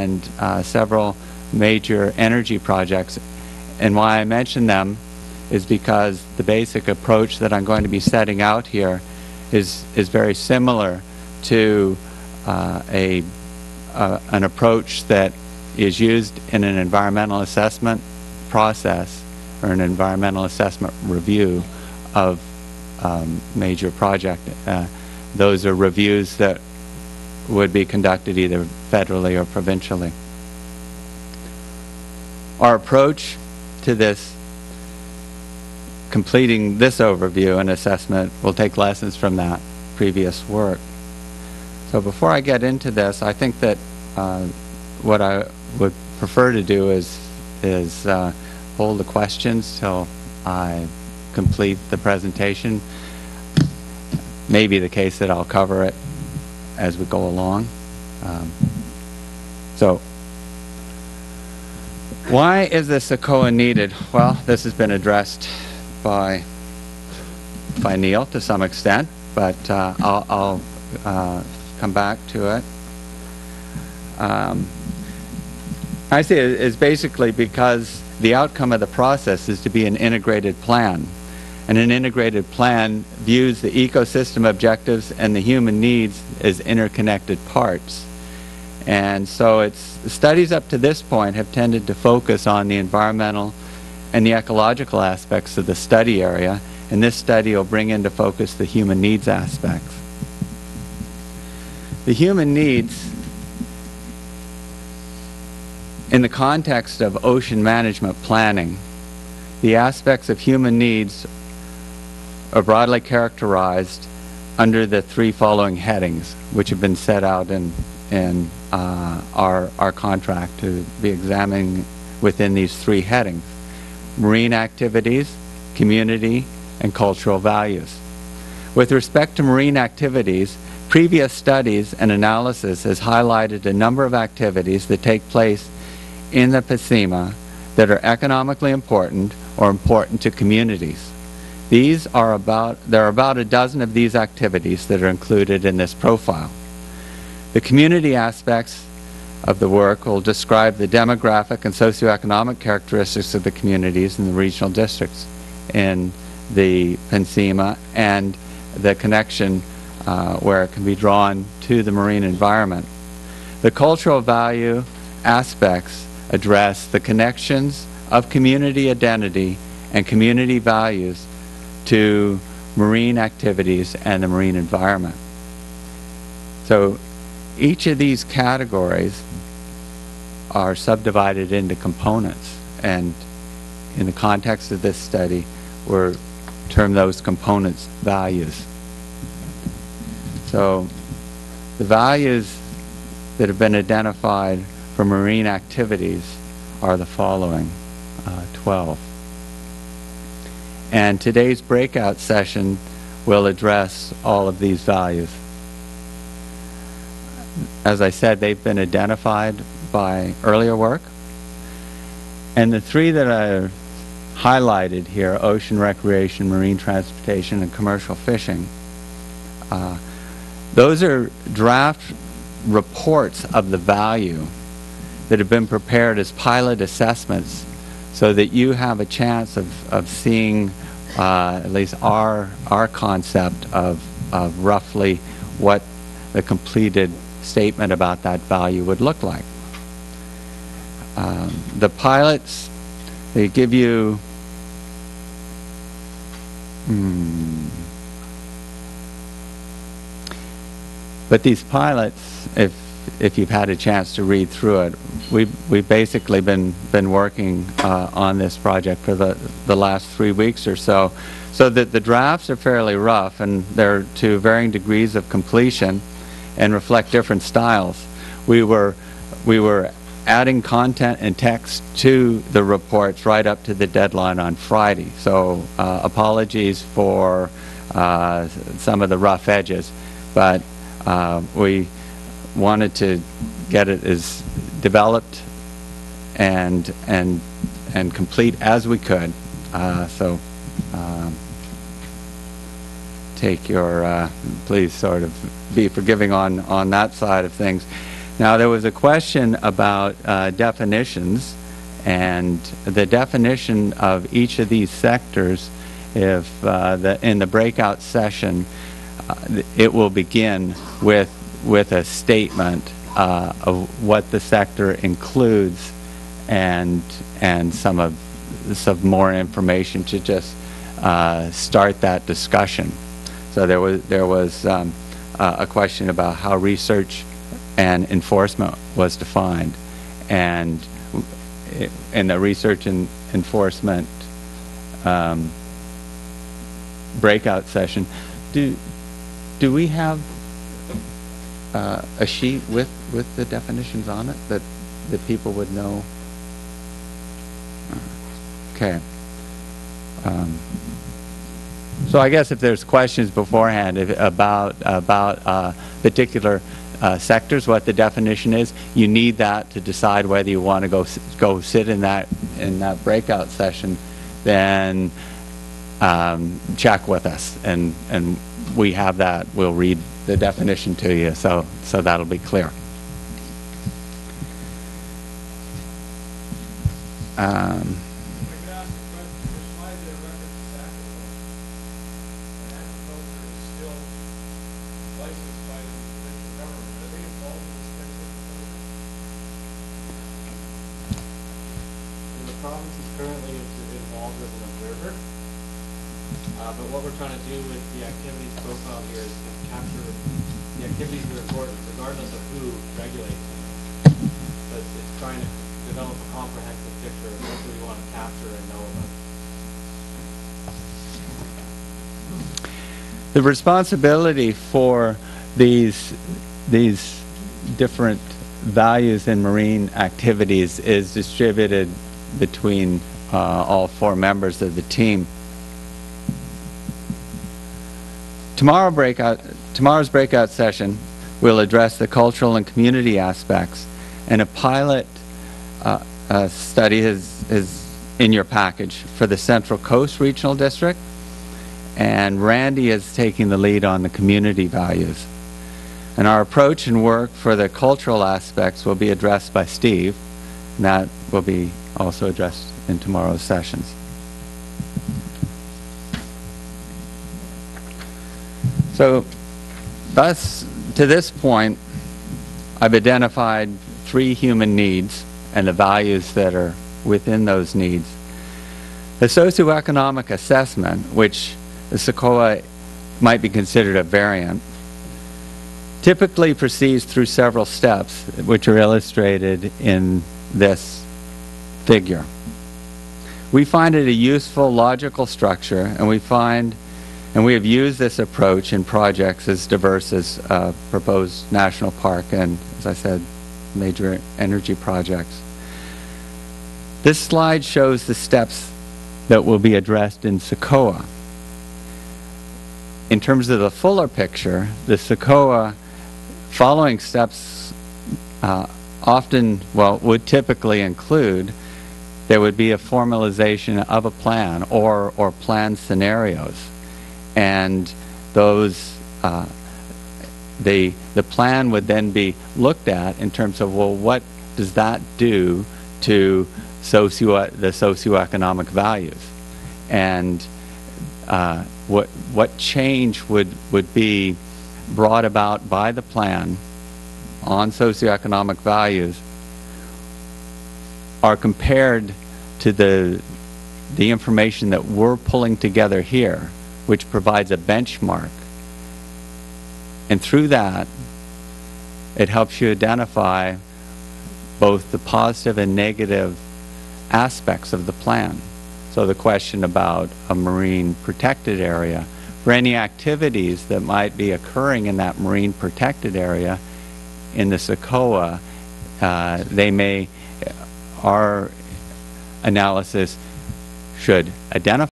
and several major energy projects. And why I mention them is because the basic approach that I'm going to be setting out here is very similar to an approach that is used in an environmental assessment process or an environmental assessment review of major project. Those are reviews that would be conducted either federally or provincially. Our approach to this, completing this overview and assessment, will take lessons from that previous work. So before I get into this, I think that what I would prefer to do is hold the questions till I complete the presentation. Maybe the case that I'll cover it as we go along. So why is the SECOA needed? Well, this has been addressed by Neil to some extent, but I'll come back to it. I see it as basically because the outcome of the process is to be an integrated plan. And an integrated plan views the ecosystem objectives and the human needs as interconnected parts. And so studies up to this point have tended to focus on the environmental and the ecological aspects of the study area, and this study will bring into focus the human needs aspects. The human needs, in the context of ocean management planning, the aspects of human needs are broadly characterized under the three following headings, which have been set out in our contract to be examining within these three headings: marine activities, community, and cultural values. With respect to marine activities, previous studies and analysis has highlighted a number of activities that take place in the Pacima that are economically important or important to communities. There are about a dozen of these activities that are included in this profile. The community aspects of the work will describe the demographic and socioeconomic characteristics of the communities in the regional districts in the Pacima and the connection where it can be drawn to the marine environment. The cultural value aspects address the connections of community identity and community values to marine activities and the marine environment. So each of these categories are subdivided into components, and in the context of this study, we'll term those components values. So the values that have been identified for marine activities are the following, 12. And today's breakout session will address all of these values. As I said, they've been identified by earlier work. And the three that are highlighted here, ocean recreation, marine transportation, and commercial fishing, those are draft reports of the value that have been prepared as pilot assessments so that you have a chance of seeing at least our concept of roughly what the completed statement about that value would look like. The pilots, they give you but these pilots, if you've had a chance to read through it, we've basically been working on this project for the last 3 weeks or so that the drafts are fairly rough, and they're to varying degrees of completion and reflect different styles. We were adding content and text to the reports right up to the deadline on Friday, so apologies for some of the rough edges, but we wanted to get it as developed and complete as we could. So take your please sort of be forgiving on that side of things. Now, there was a question about definitions, and the definition of each of these sectors, if in the breakout session, it will begin with a statement of what the sector includes, and some more information to just start that discussion. So there was a question about how research and enforcement was defined, and in the research and enforcement breakout session, do we have a sheet with the definitions on it that people would know? Okay. So I guess if there's questions beforehand about particular sectors, what the definition is, you need that to decide whether you want to go sit in that breakout session. Then check with us, and we have that. We'll read the definition to you, so that'll be clear. But what we're trying to do with the activities profile here is capture the activities that are important regardless of who regulates them. So it's trying to develop a comprehensive picture of what we want to capture and know about. The responsibility for these different values in marine activities is distributed between all 4 members of the team. Tomorrow's breakout session will address the cultural and community aspects, and a pilot study is in your package for the Central Coast Regional District, and Randy is taking the lead on the community values. And our approach and work for the cultural aspects will be addressed by Steve, and that will be also addressed in tomorrow's sessions. So, thus, to this point, I've identified 3 human needs and the values that are within those needs. The socioeconomic assessment, which the SECOA might be considered a variant, typically proceeds through several steps, which are illustrated in this figure. We find it a useful, logical structure, and we have used this approach in projects as diverse as proposed national park and, as I said, major energy projects. This slide shows the steps that will be addressed in SECOA. In terms of the fuller picture, the SECOA following steps would typically include, there would be a formalization of a plan or plan scenarios. And those, the plan would then be looked at in terms of, well, what does that do to the socioeconomic values, and what change would be brought about by the plan on socioeconomic values are compared to the information that we're pulling together here, which provides a benchmark. And through that, it helps you identify both the positive and negative aspects of the plan. So the question about a marine protected area, for any activities that might be occurring in that marine protected area in the SECOA, our analysis should identify